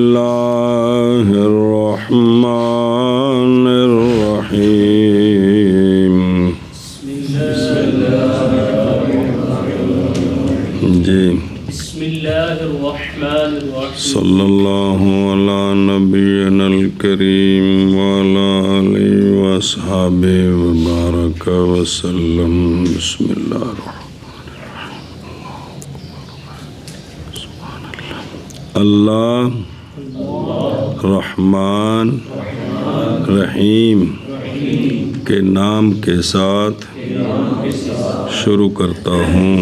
اللہ الرحمن الرحیم جی بسم اللہ الرحمن الرحیم صلی اللہ علی نبینا الکریم وعلی آلہ واصحابہ وبارک وسلم بسم اللہ الرحمن اللہ رحمان رحیم کے نام کے ساتھ شروع کرتا ہوں۔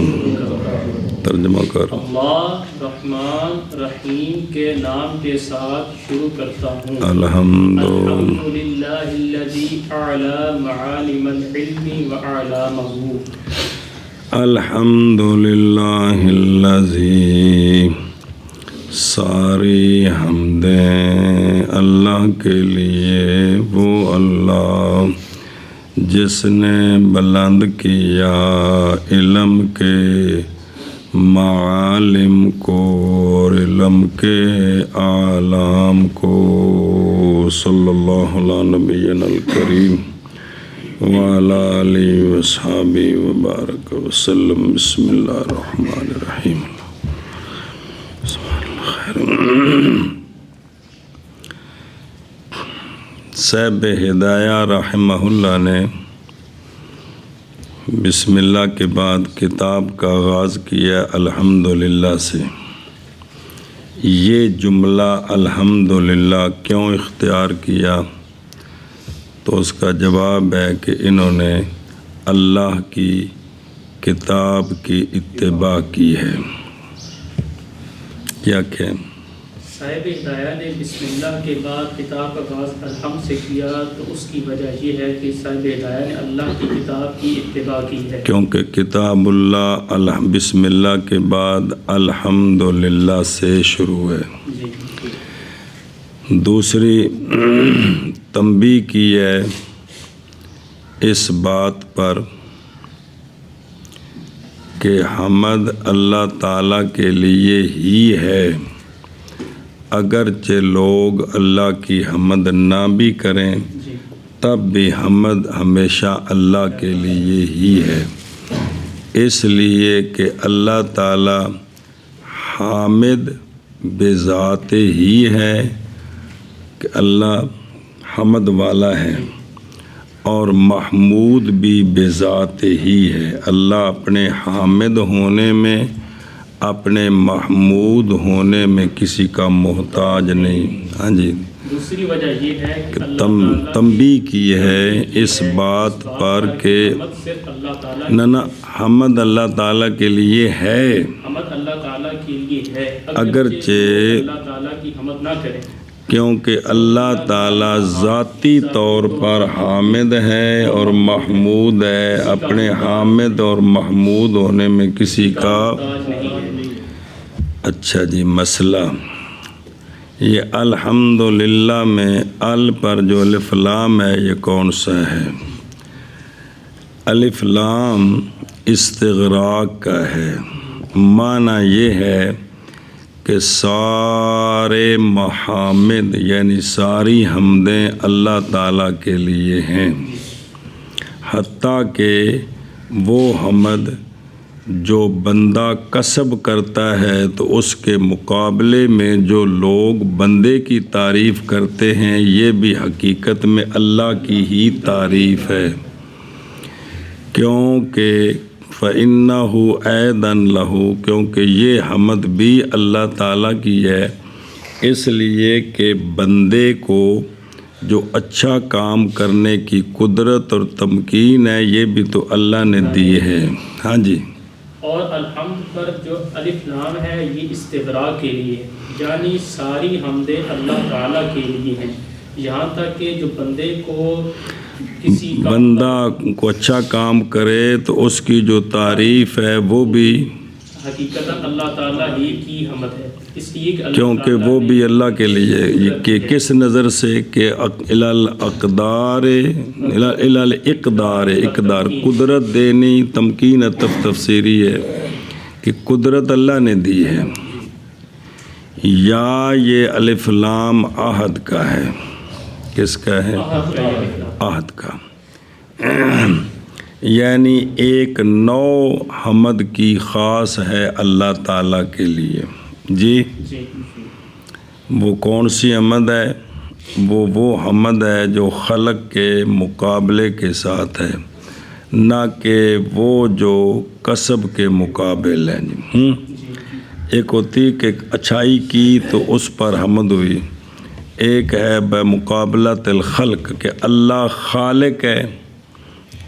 ترجمہ کر۔ اللہ رحمان رحیم کے نام کے ساتھ شروع کرتا ہوں۔ الحمدللہ الذی اعلی معالم العلم واعلامہ۔ الحمدللہ الذی، ساری حمدیں اللہ کے لیے، وہ اللہ جس نے بلند کیا علم کے معالم کو اور علم کے اعلام کو۔ صلی اللہ علی نبینا الکریم وعلی آلہ واصحابہ وبارک وسلم بسم اللہ الرحمن الرحیم۔ صاحب ہدایہ رحمہ اللہ نے بسم اللہ کے بعد کتاب کا آغاز کیا الحمدللہ سے۔ یہ جملہ الحمدللہ کیوں اختیار کیا؟ تو اس کا جواب ہے کہ انہوں نے اللہ کی کتاب کی اتباع کی ہے۔ کیا کہ صاحب ہدایہ نے بسم اللہ کے بعد کتاب کا آغاز الحمد سے کیا، تو اس کی وجہ یہ ہے کہ صاحب ہدایہ نے اللہ کی کتاب کی اتباع کی ہے، کیونکہ کتاب اللہ بسم اللہ کے بعد الحمدللہ سے شروع ہے۔ جی۔ دوسری تنبیہ کی ہے اس بات پر کہ حمد اللہ تعالیٰ کے لیے ہی ہے، اگرچہ لوگ اللہ کی حمد نہ بھی کریں تب بھی حمد ہمیشہ اللہ کے لیے ہی ہے، اس لیے کہ اللہ تعالیٰ حامد بذات ہی ہے، کہ اللہ حمد والا ہے، اور محمود بھی بذات ہی ہے۔ اللہ اپنے حامد ہونے میں، اپنے محمود ہونے میں کسی کا محتاج نہیں۔ ہاں جی۔ دوسری وجہ یہ ہے کہ تنبیہ کی ہے اس بات پر کہ نہ حمد اللہ تعالیٰ کے لیے ہے، حمد اللہ تعالیٰ کے لیے ہے، اگرچہ اللہ تعالیٰ کی حمد نہ کریں، کیونکہ اللہ تعالیٰ ذاتی طور پر حامد ہے اور محمود ہے، اپنے حامد اور محمود ہونے میں کسی کا۔ اچھا جی، مسئلہ یہ الحمدللہ میں ال پر جو الف لام ہے یہ کون سا ہے؟ الف لام استغراق کا ہے، معنی یہ ہے کہ سارے محامد یعنی ساری حمدیں اللہ تعالیٰ کے لیے ہیں، حتیٰ کہ وہ حمد جو بندہ کسب کرتا ہے تو اس کے مقابلے میں جو لوگ بندے کی تعریف کرتے ہیں یہ بھی حقیقت میں اللہ کی ہی تعریف ہے، کیونکہ فَإِنَّهُ أَيْضًا لَهُ، کیونکہ یہ حمد بھی اللہ تعالیٰ کی ہے، اس لیے کہ بندے کو جو اچھا کام کرنے کی قدرت اور تمکین ہے یہ بھی تو اللہ نے دی ہے۔ ہاں جی۔ اور الحمد پر جو الف لام ہے یہ استغراق کے لیے، یعنی ساری حمدیں اللہ تعالیٰ کے لیے ہیں، یہاں تک کہ جو بندے کو کسی بندہ کو اچھا کام کرے تو اس کی جو تعریف ہے وہ بھی حقیقت اللہ تعالیٰ ہی کی حمد ہے، اس لیے کہ کیونکہ وہ بھی اللہ کے لیے، کہ کس نظر سے کہ الاقدار اقدار قدرت دینی، تمکین تفسیری ہے کہ قدرت اللہ نے دی ہے، یا یہ الف لام عہد کا ہے، کس کا ہے؟ عہد کا، یعنی ایک نو حمد کی خاص ہے اللہ تعالیٰ کے لیے۔ جی وہ کون سی حمد ہے؟ وہ حمد ہے جو خلق کے مقابلے کے ساتھ ہے، نہ کہ وہ جو کسب کے مقابل ہے۔ ایک ہوتی کہ اچھائی کی تو اس پر حمد ہوئی، ایک ہے بمقابلۃ الخلق کہ اللہ خالق ہے،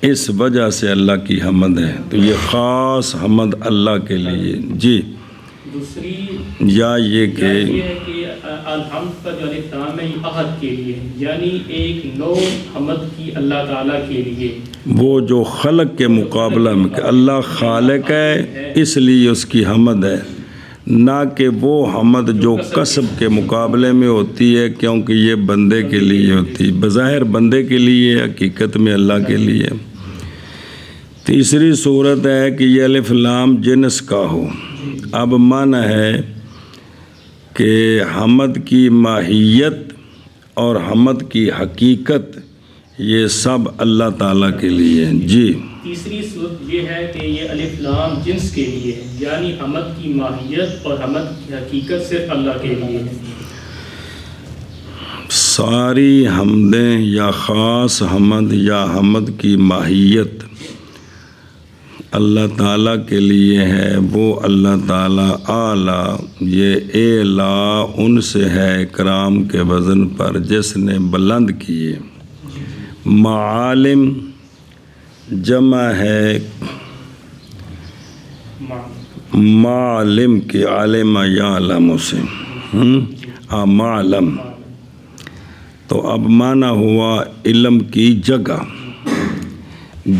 اس وجہ سے اللہ کی حمد ہے، تو یہ خاص حمد اللہ کے لیے۔ جی دوسری یا یہ کہ یہ ہے کہ الحمد کا جو الف لام ہے یہ عہد کے لیے، یعنی ایک نو حمد کی اللہ تعالیٰ کے لیے، وہ جو خلق کے مقابلہ میں کہ اللہ خالق ہے اس لیے اس کی حمد ہے، نہ کہ وہ حمد جو کسب کے مقابلے میں ہوتی ہے، کیونکہ یہ بندے کے لیے ہوتی، بظاہر بندے کے لیے، حقیقت میں اللہ کے لیے۔ تیسری صورت ہے کہ یہ الف لام جنس کا ہو۔ اب معنی ہے کہ حمد کی ماہیت اور حمد کی حقیقت یہ سب اللہ تعالیٰ کے لیے۔ جی تیسری صورت یہ ہے کہ یہ الف لام جنس کے لیے ہے، یعنی حمد کی ماہیت اور حمد کی حقیقت صرف اللہ کے لیے ہے۔ ساری حمدیں یا خاص حمد یا حمد کی ماہیت اللہ تعالیٰ کے لیے ہے، وہ اللہ تعالیٰ اعلیٰ، یہ اعلیٰ ان سے ہے اکرام کے وزن پر جس نے بلند کیے۔ معالم جمع ہے معلم کی، عالم یعلم سے، معلم، تو اب معنی ہوا علم کی جگہ،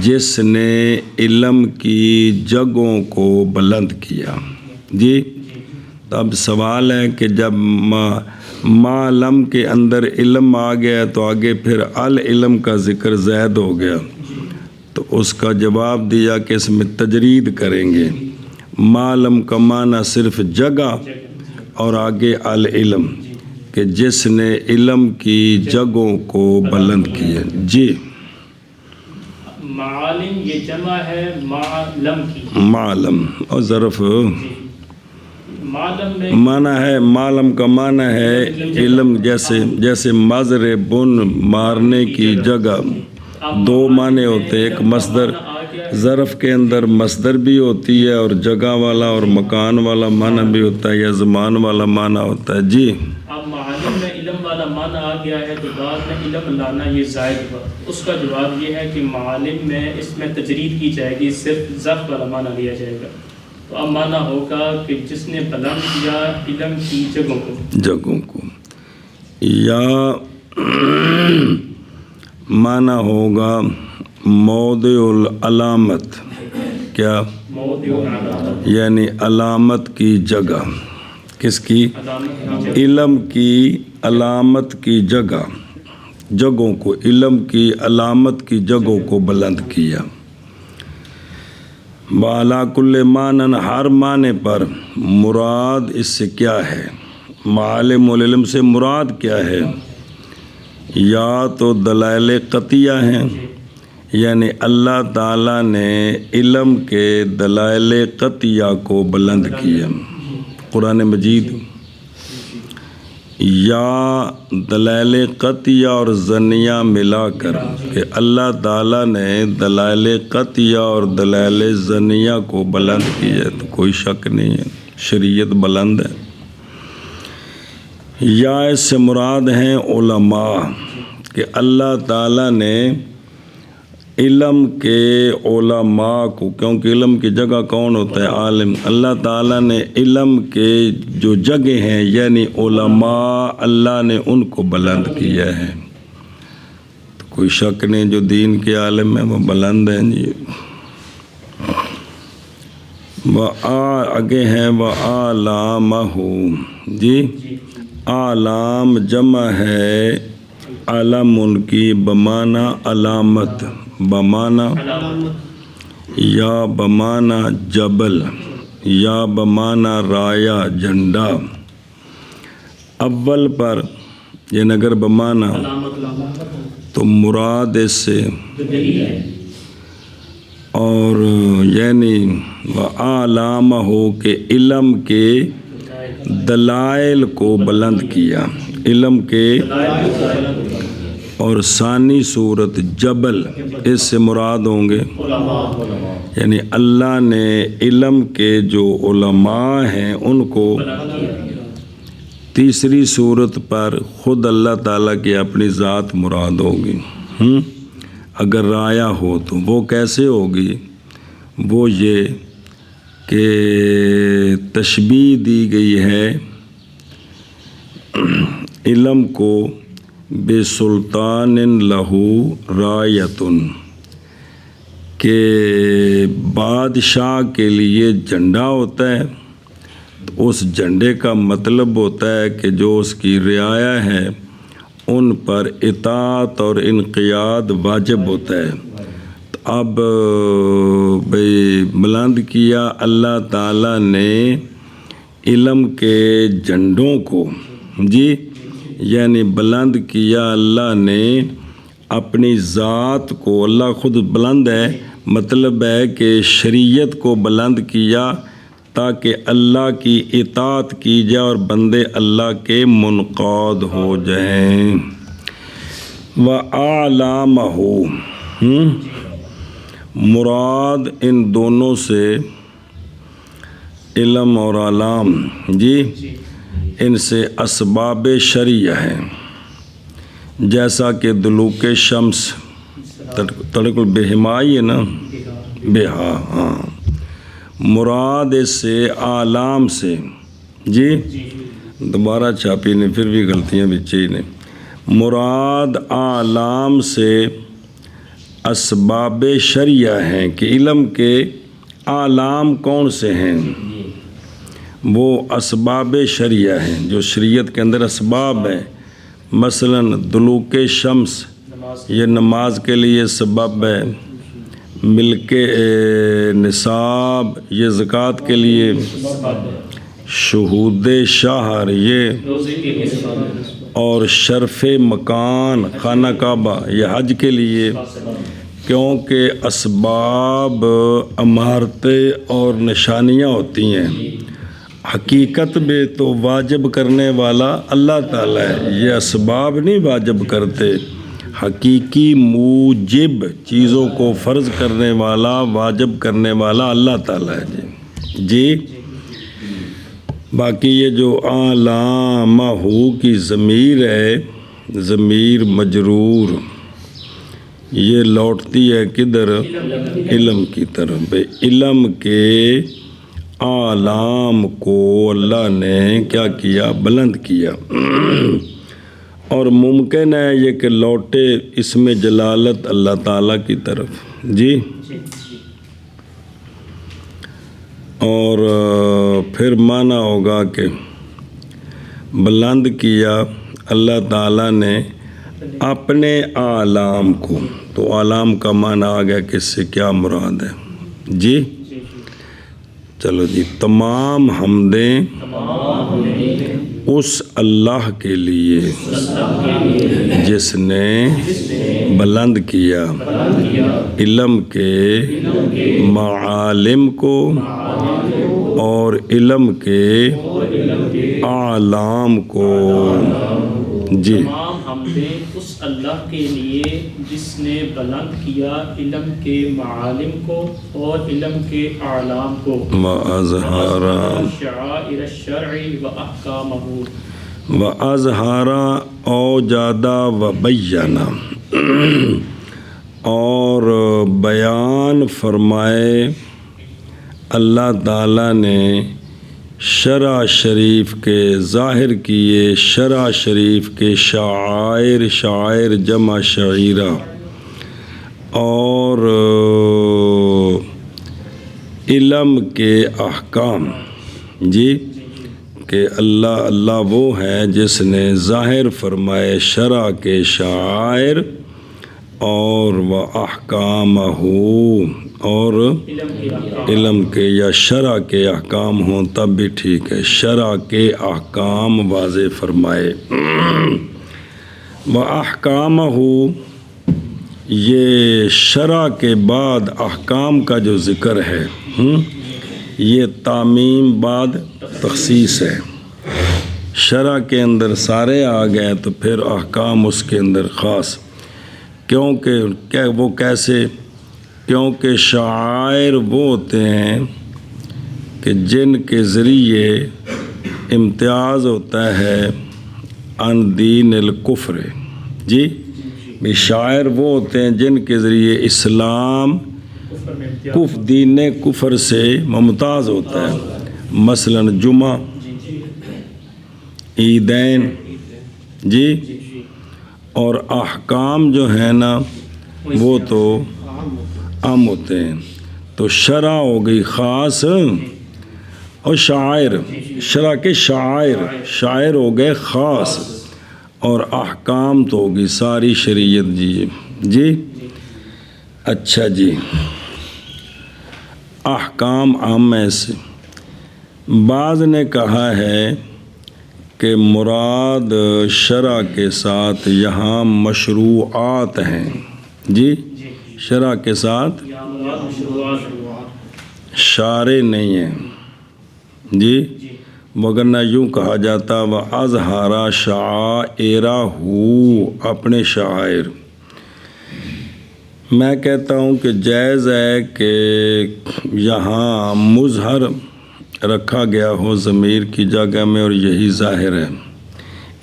جس نے علم کی جگہوں کو بلند کیا۔ جی تو اب سوال ہے کہ جب معلم کے اندر علم آ گیا تو آگے پھر العلم کا ذکر زائد ہو گیا، تو اس کا جواب دیا کہ اس میں تجرید کریں گے، معلم کا معنی صرف جگہ اور آگے العلم کہ جس نے علم کی جگہوں کو بلند کیا۔ جی معالم یہ جمع ہے معلم کی، معلم اور ظرف معلم میں معنی ہے، معلم کا معنی ہے علم، جیسے مضر بن مارنے کی جگہ، دو معنی ہوتے ہیں، ایک مصدر، ظرف کے اندر مصدر بھی ہوتی ہے اور جگہ والا اور مکان والا معنی بھی ہوتا ہے یا زمان والا معنی ہوتا ہے۔ جی اب معلم میں علم والا معنی آ گیا ہے تو بعد میں علم لانا یہ زائد ہوا، اس کا جواب یہ ہے کہ معلم میں اس میں تجرید کی جائے گی، صرف ظرف والا معنی لیا جائے گا، تو اب معنی ہوگا کہ جس نے بلند کیا علم کی جگہوں کو، یا معنی ہوگا موضع العلامت، کیا؟ یعنی علامت کی جگہ، کس کی؟ علم کی علامت کی جگہ، جگہوں کو، علم کی علامت کی جگہوں کو بلند کیا۔ وَعَلَىٰ كُلِّ مَعْنًا، ہر معنی پر، مراد اس سے کیا ہے؟ معالم العلم سے مراد کیا ہے؟ یا تو دلائل قطعیہ ہیں، یعنی اللہ تعالیٰ نے علم کے دلائل قطعیہ کو بلند کیا، قرآن مجید، یا دلائل قطعیہ اور ظنیہ ملا کر کہ اللہ تعالیٰ نے دلائل قطعیہ اور دلائل ظنیہ کو بلند کیا، تو کوئی شک نہیں ہے شریعت بلند ہے۔ یا اس سے مراد ہیں علماء کہ اللہ تعالیٰ نے علم کے علماء کو، کیونکہ علم کی جگہ کون ہوتا ہے؟ عالم، اللہ تعالیٰ نے علم کے جو جگہ ہیں یعنی علماء، اللہ نے ان کو بلند کیا ہے، تو کوئی شک نہیں جو دین کے عالم ہیں وہ بلند ہیں۔ جی آگے ہیں وَأَعْلَامَهُ، جی اعلام جمع ہے علم، ان کی بمعنی علامت، بمعنی یا بمعنی جبل یا بمعنی رایا جھنڈا، اول پر یعنی اگر بمانا علامت تو مراد اس سے دلیل ہے، اور یعنی وَأَعْلَامَ ہو کہ علم کے دلائل کو بلند کیا، علم کے، اور ثانی صورت جبل، اس سے مراد ہوں گے یعنی اللہ نے علم کے جو علماء ہیں ان کو، تیسری صورت پر خود اللہ تعالیٰ کی اپنی ذات مراد ہوگی۔ اگر رایا ہو تو وہ کیسے ہوگی؟ وہ یہ کہ تشبیہ دی گئی ہے علم کو بے سلطان لہو رایتن، کہ بادشاہ کے لیے جھنڈا ہوتا ہے، تو اس جھنڈے کا مطلب ہوتا ہے کہ جو اس کی رعایا ہے ان پر اطاعت اور انقیاد واجب ہوتا ہے۔ تو اب بھئی بلند کیا اللہ تعالیٰ نے علم کے جھنڈوں کو، جی یعنی بلند کیا اللہ نے اپنی ذات کو، اللہ خود بلند ہے، مطلب ہے کہ شریعت کو بلند کیا تاکہ اللہ کی اطاعت کی جائے اور بندے اللہ کے منقاد ہو جائیں۔ وَأَعْلَامَهُ، مراد ان دونوں سے علم اور علام، جی ان سے اسباب شرعیہ ہیں، جیسا کہ دلوک شمس طلق البہما ہی ہے نا، بہا، ہاں، مراد اس سے عالم سے، جی دوبارہ چھاپی نے پھر بھی غلطیاں بچی نے، مراد عالم سے اسباب شرعیہ ہیں کہ علم کے عالم کون سے ہیں؟ وہ اسباب شرعیہ ہیں جو شریعت کے اندر اسباب ہیں، مثلا دلوک شمس یہ نماز کے لیے سبب ہے، ملک نصاب یہ زکوٰۃ کے لیے، شہود شہر یہ، اور شرف مکان خانہ کعبہ یہ حج کے لیے، کیونکہ اسباب عمارتیں اور نشانیاں ہوتی ہیں، حقیقت میں تو واجب کرنے والا اللہ تعالیٰ ہے، یہ اسباب نہیں واجب کرتے، حقیقی موجب چیزوں کو فرض کرنے والا، واجب کرنے والا اللہ تعالیٰ ہے۔ جی باقی یہ جو علامہ کی ضمیر ہے، ضمیر مجرور، یہ لوٹتی ہے کدھر؟ علم کی طرف۔ علم کے اعلام کو اللہ نے کیا کیا؟ بلند کیا، اور ممکن ہے یہ کہ لوٹے اس میں جلالت اللہ تعالیٰ کی طرف، جی اور پھر معنی ہوگا کہ بلند کیا اللہ تعالیٰ نے اپنے اعلام کو، تو اعلام کا معنی آ گیا کہ اس سے کیا مراد ہے؟ جی چلو جی، تمام حمدیں اس اللہ کے لیے جس نے بلند کیا علم کے معالم کو اور علم کے اعلام کو۔ جی تمام حمدیں اس اللہ کے لیے جس نے بلند کیا علم کے معالم کو اور علم کے اعلام کو، وَأَظْهَرَ شعائر الشرع وَأَحْكَامَهُ، وَأَظْهَرَ أَوْجَدَ وَبَيَّنَ، اور بیان فرمائے اللہ تعالیٰ نے شرع شریف کے، ظاہر کیے شرع شریف کے شعائر، شعائر جمع شعیرہ، اور علم کے احکام، جی کہ اللہ وہ ہے جس نے ظاہر فرمائے شرع کے شعائر اور و احکامہ اور علم کے یا شرع کے احکام ہوں تب بھی ٹھیک ہے، شرع کے احکام واضح فرمائے۔ و احکامہ یہ شرع کے بعد احکام کا جو ذکر ہے یہ تعمیم بعد تخصیص ہے۔ شرع کے اندر سارے آ گئے تو پھر احکام اس کے اندر خاص، کیونکہ وہ کیسے؟ کیونکہ شعائر وہ ہوتے ہیں کہ جن کے ذریعے امتیاز ہوتا ہے عن دین الکفر۔ جی شاعر وہ ہوتے ہیں جن کے ذریعے اسلام دین کفر سے ممتاز ہوتا ہے، مثلا جمعہ، عیدین، جی، اور احکام جو ہیں نا وہ تو عام ہوتے ہیں۔ تو شرع ہو گئی خاص اور شاعر، شرع کے شاعر ہو گئے خاص، اور احکام تو ہوگی ساری شریعت۔ جی اچھا جی، احکام عام سے بعض نے کہا ہے کہ مراد شرع کے ساتھ یہاں مشروعات ہیں۔ جی شرع کے ساتھ شارع نہیں ہیں۔ جی وگرنہ یوں کہا جاتا و اظہارا شعائرہ، اپنے شعائر۔ میں کہتا ہوں کہ جائز ہے کہ یہاں مظہر رکھا گیا ہو ضمیر کی جگہ میں، اور یہی ظاہر ہے،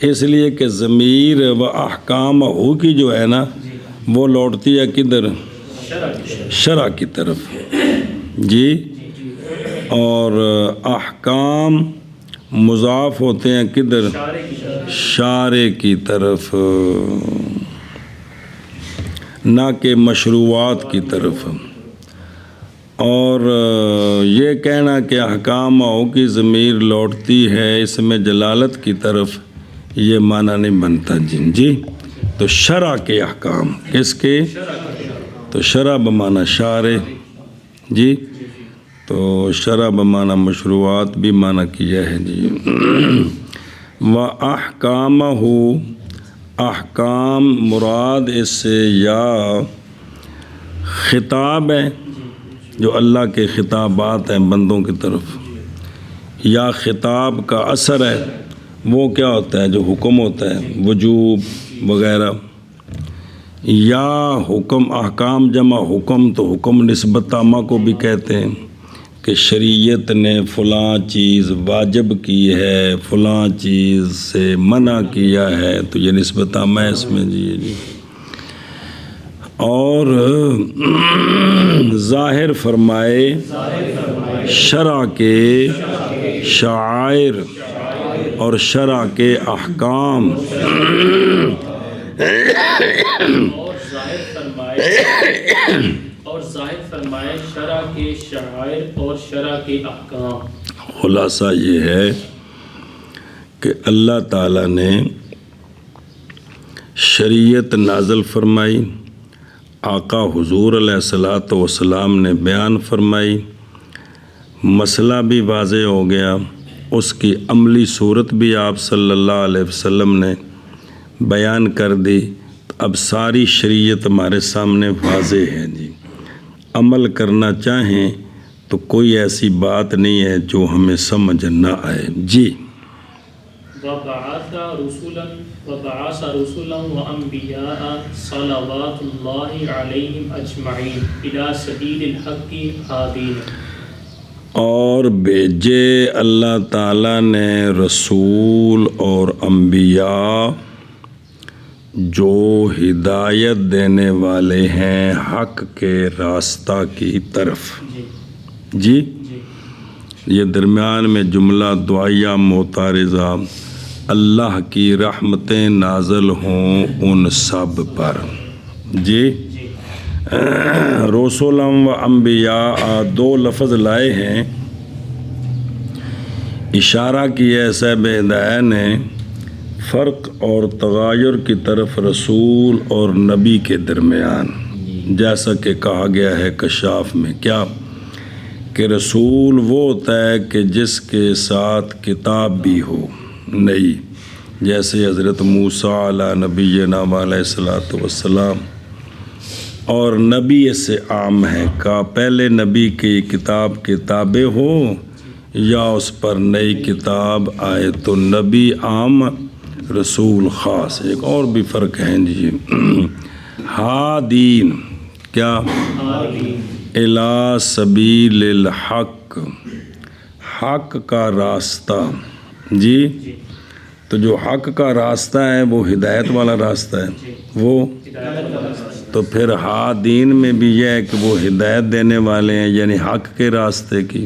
اس لیے کہ ضمیر و احکام ہو کی جو ہے نا وہ لوٹتی ہے کدھر؟ شرع کی طرف۔ جی اور احکام مضاف ہوتے ہیں کدھر؟ شارع کی طرف، نہ کہ مشروعات کی طرف۔ اور یہ کہنا کہ احکام ہو کی ضمیر لوٹتی ہے اس میں جلالت کی طرف، یہ معنی نہیں بنتا۔ جی تو شرع کے احکام کس کے؟ تو شرع بمعنی شارع، جی تو شرع بمعنی مشروعات بھی معنی کیا ہے۔ جی و احکامہ، احکام مراد اس سے یا خطاب ہے جو اللہ کے خطابات ہیں بندوں کی طرف، یا خطاب کا اثر ہے، وہ کیا ہوتا ہے جو حکم ہوتا ہے وجوب وغیرہ، یا حکم، احکام جمع حکم، تو حکم نسبت تامہ کو بھی کہتے ہیں کہ شریعت نے فلاں چیز واجب کی ہے، فلاں چیز سے منع کیا ہے، تو یہ نسبت تامہ ہے اس میں۔ جی اور ظاہر فرمائے شرع کے شعائر اور شرع کے احکام، اور ظاہر فرمائے شرع کے شعائر اور شرع کے احکام۔ خلاصہ یہ ہے کہ اللہ تعالیٰ نے شریعت نازل فرمائی، آقا حضور علیہ الصلوۃ والسلام نے بیان فرمائی، مسئلہ بھی واضح ہو گیا، اس کی عملی صورت بھی آپ صلی اللہ علیہ وسلم نے بیان کر دی۔ اب ساری شریعت ہمارے سامنے واضح ہے۔ جی عمل کرنا چاہیں تو کوئی ایسی بات نہیں ہے جو ہمیں سمجھ نہ آئے۔ جی وَبَعَثَ رُسُلًا وَأَنبِيَاءَ صَلَوَاتُ اللَّهِ عَلَيْهِمْ أَجْمَعِينَ إِلَى سَبِيلِ الْحَقِّ هَادِينَ، اور بھیجے اللہ تعالیٰ نے رسول اور انبیاء جو ہدایت دینے والے ہیں حق کے راستہ کی طرف۔ جی یہ درمیان میں جملہ دعائیہ معترضہ، اللہ کی رحمتیں نازل ہوں ان سب پر۔ جی رسول و انبیاء دو لفظ لائے ہیں، اشارہ کیا ہے صاحب ہدایہ نے فرق اور تغیر کی طرف رسول اور نبی کے درمیان، جیسا کہ کہا گیا ہے کشاف میں، کیا کہ رسول وہ ہوتا ہے کہ جس کے ساتھ کتاب بھی ہو نہیں، جیسے حضرت موسیٰ علیہ نبینا علیہ الصلوۃ والسلام، اور نبی اس سے عام ہے کہ پہلے نبی کی کتاب کے تابع ہو یا اس پر نئی کتاب آئے، تو نبی عام رسول خاص۔ ایک اور بھی فرق ہے جی، ہادین، کیا؟ الی سبیل الحق، حق کا راستہ جی۔ تو جو حق کا راستہ ہے وہ ہدایت والا راستہ ہے، وہ تو پھر ہادین میں بھی یہ ہے کہ وہ ہدایت دینے والے ہیں، یعنی حق کے راستے کی،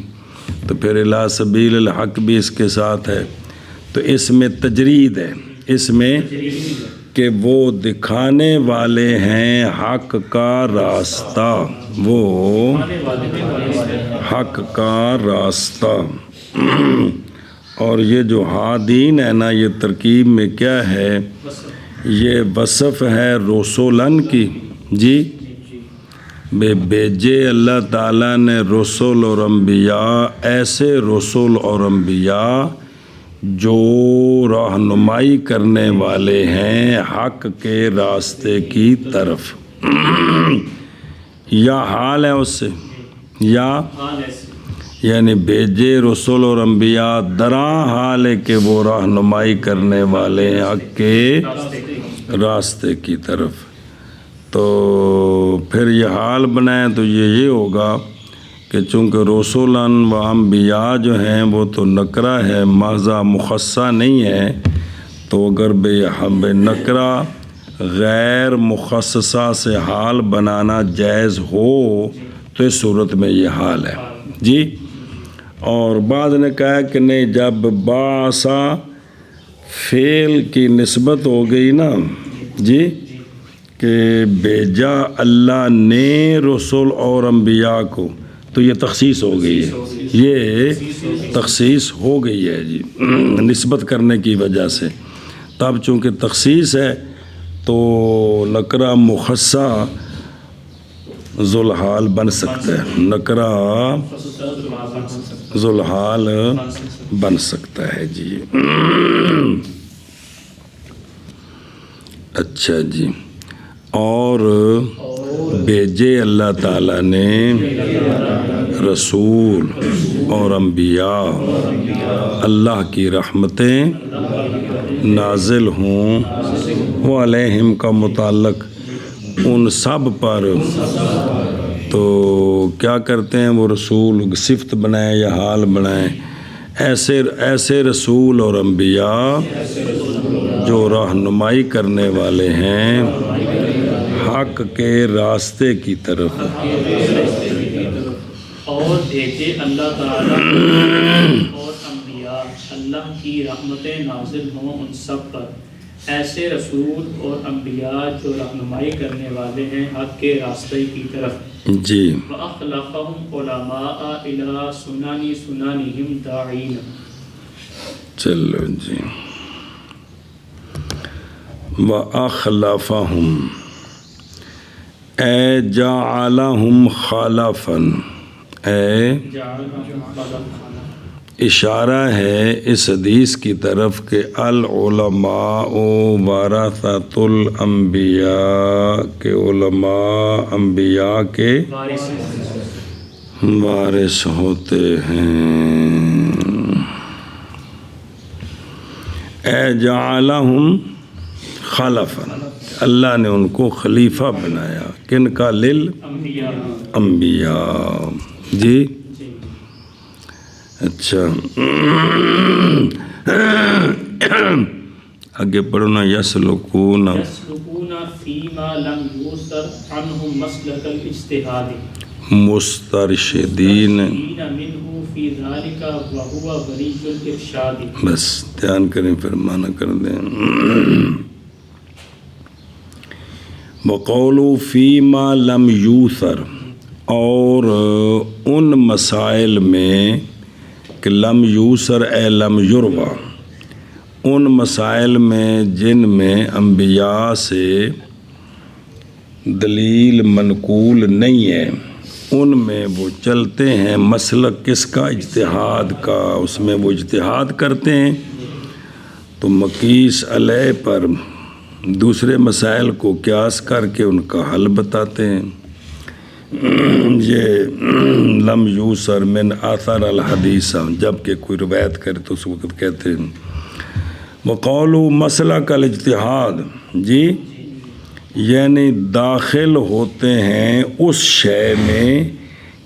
تو پھر الی سبیل الحق بھی اس کے ساتھ ہے۔ تو اس میں تجرید ہے، اس میں کہ وہ دکھانے والے ہیں حق کا راستہ، وہ حق کا راستہ۔ اور یہ جو ہادین ہے نا، یہ ترکیب میں کیا ہے، یہ وصف ہے رسولن کی جی، بھیجے اللہ تعالیٰ نے رسول اور انبیاء، ایسے رسول اور انبیاء جو رہنمائی کرنے والے ہیں حق کے راستے کی طرف، یا حال ہے اس سے، یا یعنی بھیجے رسول اور انبیاء دراں حال ہے کہ وہ رہنمائی کرنے والے ہیں حق کے راستے کی طرف۔ تو پھر یہ حال بنائیں تو یہ ہوگا کہ چونکہ رسولان و انبیاء جو ہیں وہ تو نکرہ ہے، محضہ مخصصہ نہیں ہے، تو اگر بے نکرہ غیر مخصصہ سے حال بنانا جائز ہو تو اس صورت میں یہ حال ہے جی۔ اور بعض نے کہا کہ نہیں، جب باسا فعل کی نسبت ہو گئی نا جی، کہ بھیجا اللہ نے رسول اور انبیاء کو، تو یہ تخصیص ہو گئی ہے، یہ تخصیص ہو گئی ہے جی نسبت کرنے کی وجہ سے۔ تب چونکہ تخصیص ہے تو نکرہ مخصصہ ذوالحال بن سکتا ہے، نکرہ ذوالحال بن سکتا ہے جی۔ اچھا جی، اور بھیجے اللہ تعالیٰ نے رسول اور انبیاء، اللہ کی رحمتیں نازل ہوں، وہ علیہم کا متعلق ان سب پر، تو کیا کرتے ہیں وہ رسول صفت بنائیں یا حال بنائیں، ایسے رسول اور انبیاء جو رہنمائی کرنے والے ہیں حق کے راستے کی طرف۔ اور بھیجے اللہ تعالیٰ اور انبیاء، اللہ کی رحمتیں نازل ہوں ان سب پر، ایسے رسول اور انبیاء جو رہنمائی کرنے والے ہیں حق کے راستے کی طرف جی۔ وَأَخْلَفَهُمْ عُلَمَاءَ إِلَىٰ سُنَنِ سُنَنِهِمْ دَاعِينَ۔ چلو جی، وَأَخْلَفَهُمْ اے جعلہم خلفاً، اے اشارہ ہے اس حدیث کی طرف کہ العلماء ورثۃ الانبیاء، کہ علماء انبیاء کے وارث ہوتے ہیں۔ اے جعلہم خلفاً، اللہ نے ان کو خلیفہ بنایا، کن کا؟ انبیاء جی۔ اچھا آگے پڑھو نا، یسلکون فیما لم یوسر عنہم مسلک الاجتہاد مسترشدین منہ فی ذالک وہو ولی الارشاد۔ بس دھیان کریں پھر معنی کر دیں۔ وقولوا فیما لم یوسر، اور ان مسائل میں کہ لم یوسر اے لم یروا، ان مسائل میں جن میں انبیاء سے دلیل منقول نہیں ہے ان میں وہ چلتے ہیں، مسلک کس کا؟ اجتہاد کا، اس میں وہ اجتہاد کرتے ہیں، تو مقیس علیہ پر دوسرے مسائل کو قیاس کر کے ان کا حل بتاتے ہیں۔ یہ لم یوسر من آثر الحدیث، جب کہ کوئی روایت کرے تو اس وقت کہتے ہیں وقولوا مسلک الاجتہاد، جی یعنی داخل ہوتے ہیں اس شے میں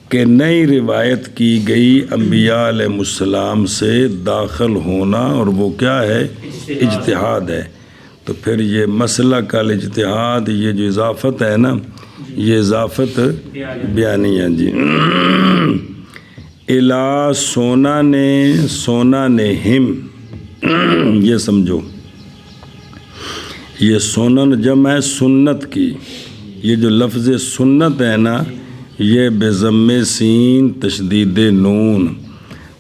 کہ نئی روایت کی گئی انبیاء علیہ السلام سے داخل ہونا، اور وہ کیا ہے؟ اجتہاد ہے۔ تو پھر یہ مسلک الاجتہاد، یہ جو اضافت ہے نا، یہ اضافت بیانیہ، جی الا سونا نے ہم، یہ سمجھو یہ سنن جمع ہے سنت کی، یہ جو لفظ سنت ہے نا یہ بضم سین تشدید نون،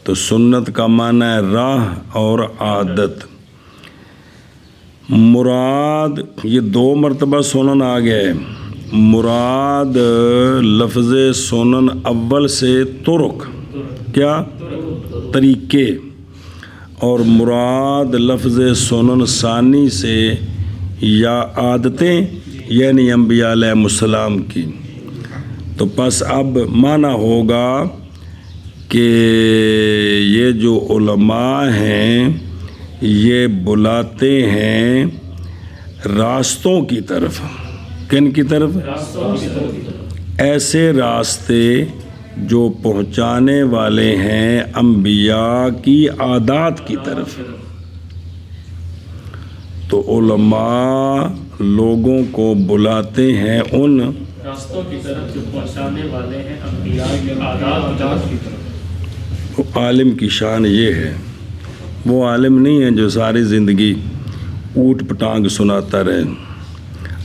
تو سنت کا معنی ہے راہ اور عادت۔ مراد یہ 2 مرتبہ سنن آ گیا ہے، مراد لفظ سنن اول سے طرق، کیا؟ طریقے، اور مراد لفظ سنن ثانی سے یا عادتیں، یعنی انبیاء علیہ السلام کی۔ تو پس اب معنی ہوگا کہ یہ جو علماء ہیں یہ بلاتے ہیں راستوں کی طرف، کن کی طرف؟ ایسے راستے جو پہنچانے والے ہیں انبیاء کی عادات کی طرف۔ تو علماء لوگوں کو بلاتے ہیں ان راستوں کی طرف جو پہنچانے والے ہیں انبیاء کی عادات کی طرف۔ عالم کی شان یہ ہے، وہ عالم نہیں ہے جو ساری زندگی اوٹ پٹانگ سناتا رہے،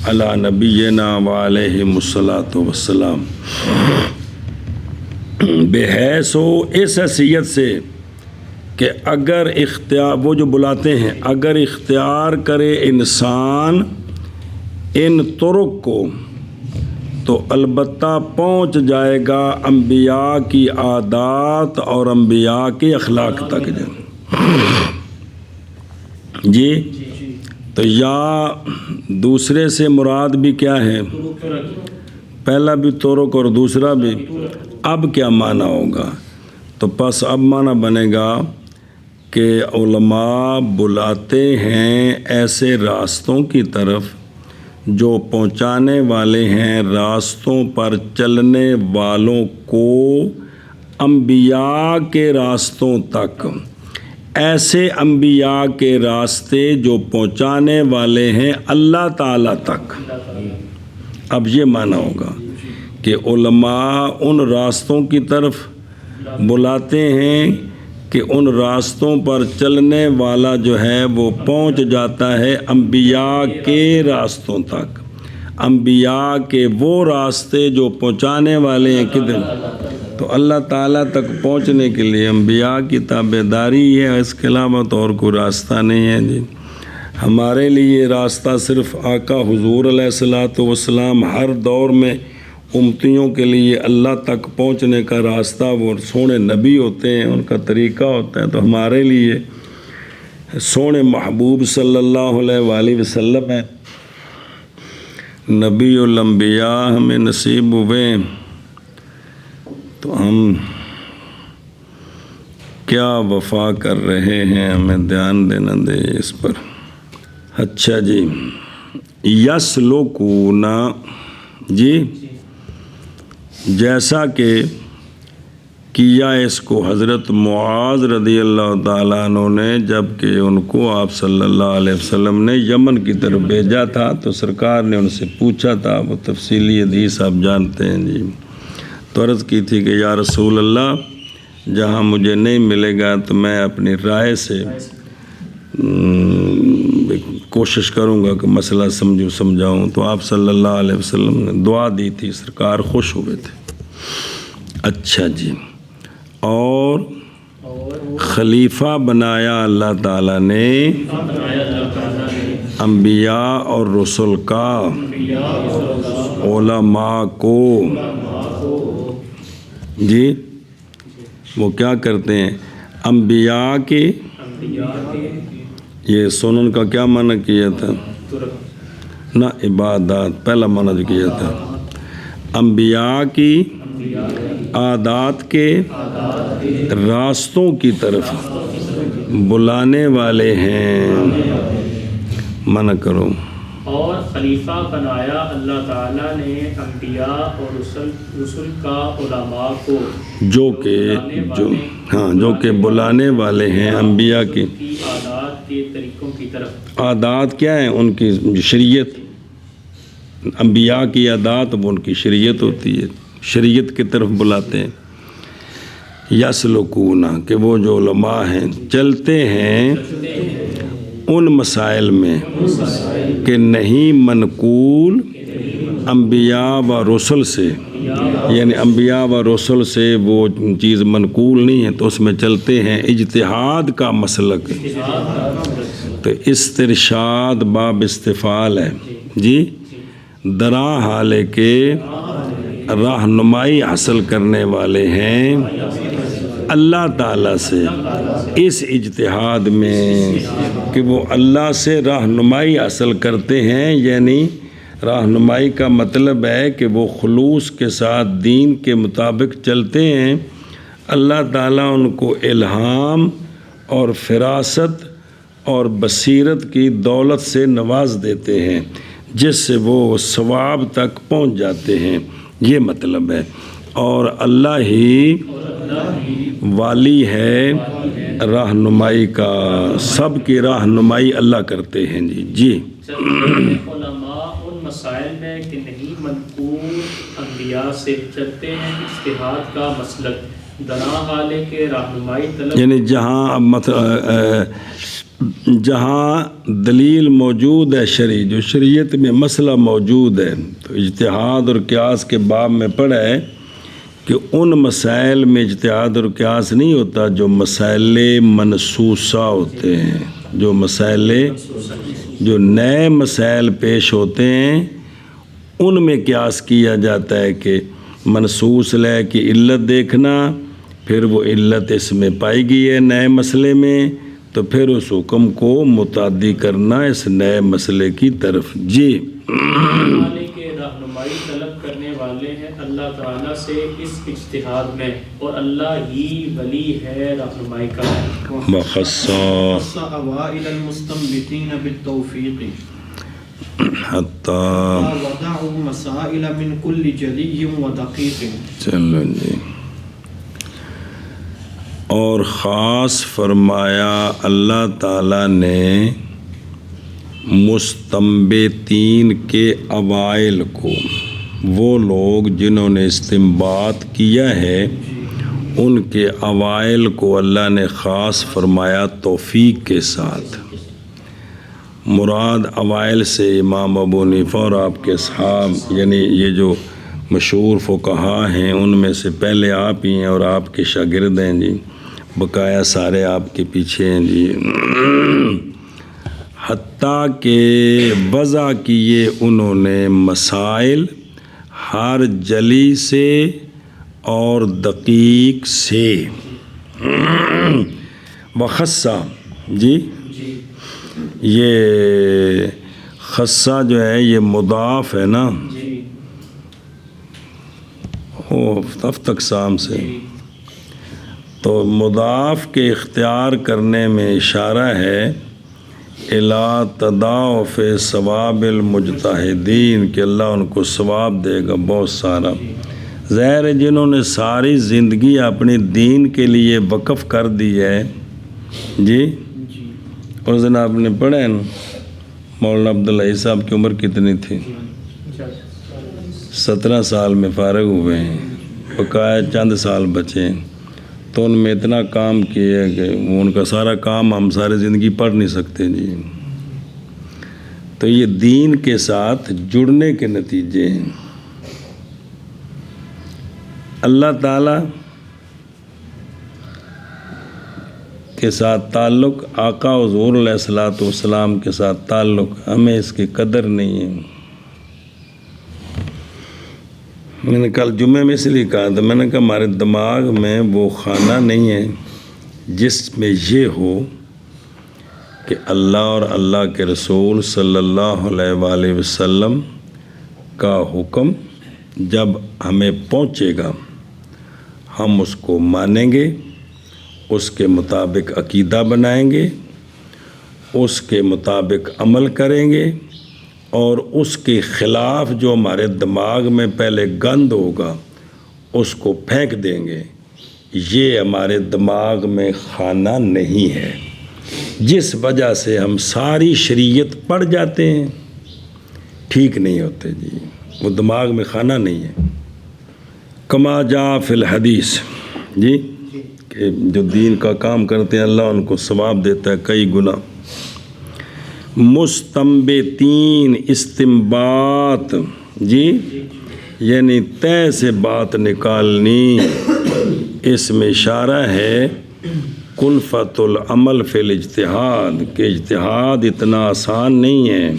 علی نبینا وعلیہ الصلاۃ والسلام، بحیث ہو اس حیثیت سے کہ اگر اختیار، وہ جو بلاتے ہیں، اگر اختیار کرے انسان ان طرق کو تو البتہ پہنچ جائے گا انبیاء کی عادات اور انبیاء کے اخلاق تک۔ جی تو یا دوسرے سے مراد بھی کیا ہے؟ پہلا بھی طرق اور دوسرا بھی۔ اب کیا معنی ہوگا؟ تو پس اب معنی بنے گا کہ علماء بلاتے ہیں ایسے راستوں کی طرف جو پہنچانے والے ہیں راستوں پر چلنے والوں کو انبیاء کے راستوں تک، ایسے انبیاء کے راستے جو پہنچانے والے ہیں اللہ تعالیٰ تک۔ اب یہ معنی ہوگا کہ علماء ان راستوں کی طرف بلاتے ہیں کہ ان راستوں پر چلنے والا جو ہے وہ پہنچ جاتا ہے انبیاء کے راستوں تک، انبیاء کے وہ راستے جو پہنچانے والے ہیں کدھر؟ تو اللہ تعالیٰ تک پہنچنے کے لیے انبیاء کی تابعداری ہے، اس کے علاوہ تو اور کوئی راستہ نہیں ہے۔ جی ہمارے لیے راستہ صرف آقا حضور علیہ الصلوۃ والسلام ہر دور میں امتیوں کے لیے اللہ تک پہنچنے کا راستہ، وہ سونے نبی ہوتے ہیں، ان کا طریقہ ہوتا ہے۔ تو ہمارے لیے سونے محبوب صلی اللہ علیہ وآلہ وسلم ہے، نبی الانبیاء ہمیں نصیب ہوئے، تو ہم کیا وفا کر رہے ہیں، ہمیں دھیان دینا دے اس پر۔ اچھا جی، یسلکون، جی جیسا کہ کیا اس کو حضرت معاذ رضی اللہ تعالیٰ عنہ نے، جب کہ ان کو آپ صلی اللہ علیہ وسلم نے یمن کی طرف بھیجا تھا تو سرکار نے ان سے پوچھا تھا، وہ تفصیلی حدیث آپ جانتے ہیں جی، تو عرض کی تھی کہ یا رسول اللہ جہاں مجھے نہیں ملے گا تو میں اپنی رائے سے کوشش کروں گا کہ مسئلہ سمجھاؤں۔ تو آپ صلی اللہ علیہ وسلم نے دعا دی تھی، سرکار خوش ہوئے تھے۔ اچھا جی، اور خلیفہ بنایا اللہ تعالیٰ نے بنایا اللہ تعالیٰ نے انبیاء اور رسل کا انبیاء اور رسول علماء کو جی وہ کیا کرتے ہیں انبیاء کی انبیاء کے یہ سنن کا کیا معنی کیا تھا ترک نہ عبادات پہلا معنی جو کیا تھا انبیاء کی عادات کے راستوں کی طرف بلانے والے ہیں منع کرو اور خلیفہ بنایا اللہ تعالیٰ نے انبیاء اور رسل کا علماء کو جو کہ بلانے والے ہیں انبیاء کی عادات کے طریقوں کی طرف عادات کیا ہیں ان کی شریعت انبیاء کی عادات وہ ان کی شریعت ہوتی ہے شریعت کی طرف بلاتے ہیں یسلکون کہ وہ جو علماء ہیں چلتے ہیں ان مسائل میں کہ نہیں منقول انبیاء و رسل سے یعنی انبیاء و رسل سے وہ چیز منقول نہیں ہے تو اس میں چلتے ہیں اجتہاد کا مسلک تو استرشاد باب استفعال ہے جی درا حالے کے رہنمائی حاصل کرنے والے ہیں اللہ تعالیٰ سے اس اجتہاد میں کہ وہ اللہ سے رہنمائی حاصل کرتے ہیں یعنی رہنمائی کا مطلب ہے کہ وہ خلوص کے ساتھ دین کے مطابق چلتے ہیں اللہ تعالیٰ ان کو الہام اور فراست اور بصیرت کی دولت سے نواز دیتے ہیں جس سے وہ ثواب تک پہنچ جاتے ہیں یہ مطلب ہے اور اللہ ہی والی ہے رہنمائی کا سب کی رہنمائی اللہ کرتے ہیں جی علماء ان مسائل میں کہ نہیں منقول انبیاء سے چلتے ہیں اجتہاد کا مسلک دنا حالے کے رہنمائی طلب یعنی جہاں دلیل موجود ہے شرعی جو شریعت میں مسئلہ موجود ہے تو اجتہاد اور قیاس کے باب میں پڑھا ہے کہ ان مسائل میں اجتہاد اور قیاس نہیں ہوتا جو مسائل منسوسہ ہوتے ہیں جو نئے مسائل پیش ہوتے ہیں ان میں قیاس کیا جاتا ہے کہ منسوس لے کی علت دیکھنا پھر وہ علت اس میں پائی گئی ہے نئے مسئلے میں تو پھر اس حکم کو متعدی کرنا اس نئے مسئلے کی طرف جی کے رہنمائی طلب کرنے والے ہیں اللہ تعالیٰ سے اس اجتہاد میں اور اللہ ہی ولی ہے رہنمائی کا بخصا اوائل المستنبطین بالتوفیق حتی وضعوا مسائل من کل جلی و دقیق چلو جی اور خاص فرمایا اللہ تعالیٰ نے مستنبطین کے اوائل کو وہ لوگ جنہوں نے استنباط کیا ہے ان کے اوائل کو اللہ نے خاص فرمایا توفیق کے ساتھ مراد اوائل سے امام ابو حنیفہ اور آپ کے اصحاب یعنی یہ جو مشہور فقہا ہیں ان میں سے پہلے آپ ہی ہیں اور آپ کے شاگرد ہیں جی بقایا سارے آپ کے پیچھے ہیں جی حتیٰ کہ وضع کیے انہوں نے مسائل ہر جلی سے اور دقیق سے وخصہ جی یہ خصہ جو ہے یہ مضاف ہے نا ہفت اقسام سے تو مضاف کے اختیار کرنے میں اشارہ ہے الی تضاعف ثواب المجتہدین کہ اللہ ان کو ثواب دے گا بہت سارا ظاہر ہے جنہوں نے ساری زندگی اپنی دین کے لیے وقف کر دی ہے جی اس دن آپ نے پڑھا ہے نا مولانا عبداللہ صاحب کی عمر کتنی تھی 17 سال میں فارغ ہوئے ہیں بقایا چند سال بچے ہیں تو ان میں اتنا کام کیا کہ وہ ان کا سارا کام ہم ساری زندگی پڑھ نہیں سکتے جی تو یہ دین کے ساتھ جڑنے کے نتیجے ہیں اللہ تعالیٰ کے ساتھ تعلق، آقا حضور علیہ الصلوۃ والسلام کے ساتھ تعلق، ہمیں اس کی قدر نہیں ہے۔ میں نے کل جمعے میں اس لیے کہا تھا، میں نے کہا ہمارے دماغ میں وہ خانہ نہیں ہے جس میں یہ ہو کہ اللہ اور اللہ کے رسول صلی اللہ علیہ وآلہ وسلم کا حکم جب ہمیں پہنچے گا ہم اس کو مانیں گے، اس کے مطابق عقیدہ بنائیں گے، اس کے مطابق عمل کریں گے، اور اس کے خلاف جو ہمارے دماغ میں پہلے گند ہوگا اس کو پھینک دیں گے۔ یہ ہمارے دماغ میں خانہ نہیں ہے، جس وجہ سے ہم ساری شریعت پڑھ جاتے ہیں، ٹھیک نہیں ہوتے جی، وہ دماغ میں خانہ نہیں ہے۔ کما جاء فی الحدیث جی، کہ جو دین کا کام کرتے ہیں اللہ ان کو ثواب دیتا ہے کئی گنا۔ مستنبتین استنباط جی، یعنی طے سے بات نکالنی، اس میں اشارہ ہے کلفت العمل فی الاجتہاد، کہ اجتہاد اتنا آسان نہیں ہے۔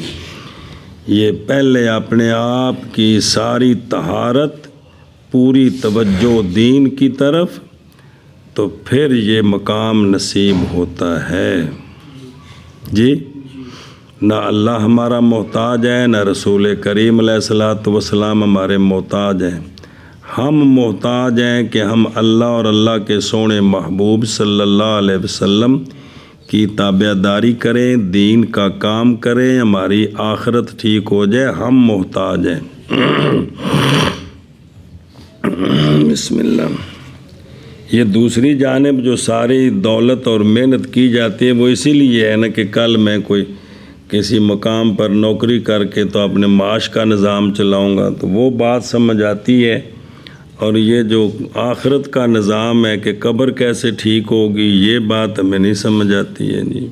یہ پہلے اپنے آپ کی ساری طہارت، پوری توجہ دین کی طرف، تو پھر یہ مقام نصیب ہوتا ہے جی۔ نہ اللہ ہمارا محتاج ہے، نہ رسول کریم علیہ الصلوۃ والسلام ہمارے محتاج ہیں۔ ہم محتاج ہیں کہ ہم اللہ اور اللہ کے سونے محبوب صلی اللہ علیہ وسلم کی تابع داری کریں، دین کا کام کریں، ہماری آخرت ٹھیک ہو جائے، ہم محتاج ہیں۔ بسم اللہ۔ یہ دوسری جانب جو ساری دولت اور محنت کی جاتی ہے وہ اسی لیے ہے نا کہ کل میں کوئی کسی مقام پر نوکری کر کے تو اپنے معاش کا نظام چلاؤں گا، تو وہ بات سمجھ آتی ہے۔ اور یہ جو آخرت کا نظام ہے کہ قبر کیسے ٹھیک ہوگی، یہ بات ہمیں نہیں سمجھ آتی ہے جی۔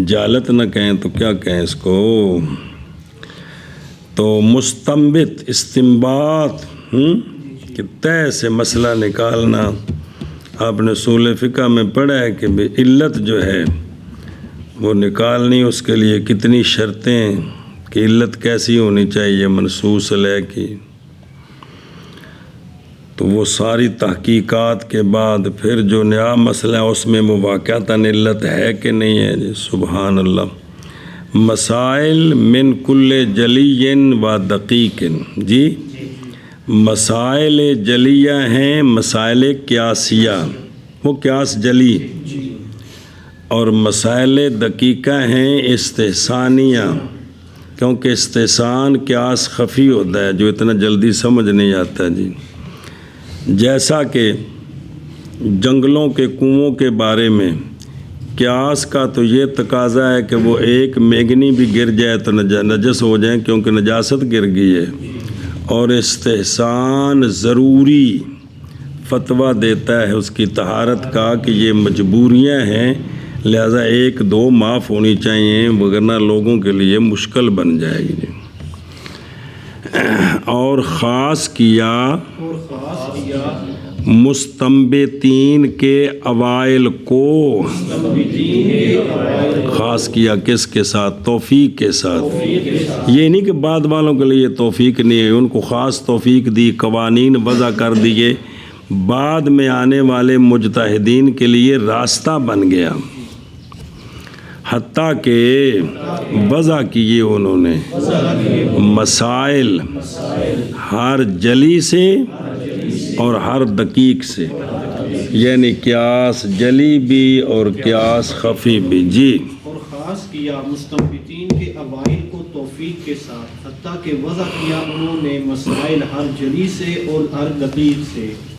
جالت نہ کہیں تو کیا کہیں اس کو۔ تو مستنبت استنباط کہ طے سے مسئلہ نکالنا، آپ نے اصول فقہ میں پڑھا ہے کہ علت جو ہے وہ نکالنی، اس کے لیے کتنی شرطیں، کہ علت کیسی ہونی چاہیے منصوص علیہ کی، تو وہ ساری تحقیقات کے بعد پھر جو نیا مسئلہ ہے اس میں وہ واقعتاً علت ہے کہ نہیں ہے جی۔ سبحان اللہ۔ مسائل من کل جلی و دقیق جی، مسائل جلیہ ہیں، مسائل قیاسیہ، وہ قیاس جلی، اور مسائل دقیقہ ہیں استحسانیہ، کیونکہ استحسان قیاس خفی ہوتا ہے جو اتنا جلدی سمجھ نہیں آتا جی۔ جیسا کہ جنگلوں کے کنووں کے بارے میں قیاس کا تو یہ تقاضا ہے کہ وہ ایک میگنی بھی گر جائے تو نجس ہو جائیں کیونکہ نجاست گر گئی ہے، اور استحسان ضروری فتویٰ دیتا ہے اس کی طہارت کا کہ یہ مجبوریاں ہیں، لہذا ایک دو معاف ہونی چاہیے وگرنہ لوگوں کے لیے مشکل بن جائے گی۔ اور خاص کیا مستنبتین کے اوائل کو، خاص کیا کس کے ساتھ؟ توفیق کے ساتھ۔ یہ نہیں کہ بعد والوں کے لیے توفیق نہیں ہے، ان کو خاص توفیق دی، قوانین وضع کر دیے، بعد میں آنے والے مجتہدین کے لیے راستہ بن گیا، حتیٰ کہ وضع کیے انہوں نے مسائل ہر جلی سے اور ہر دقیق سے، یعنی قیاس جلی بھی اور قیاس خفی بھی جی۔ اور خاص کیا مستنبتین کے اوائل کو توفیق کے ساتھ، حتیٰ کہ وضع کیا انہوں نے مسائل ہر جلی سے اور ہر دقیق سے۔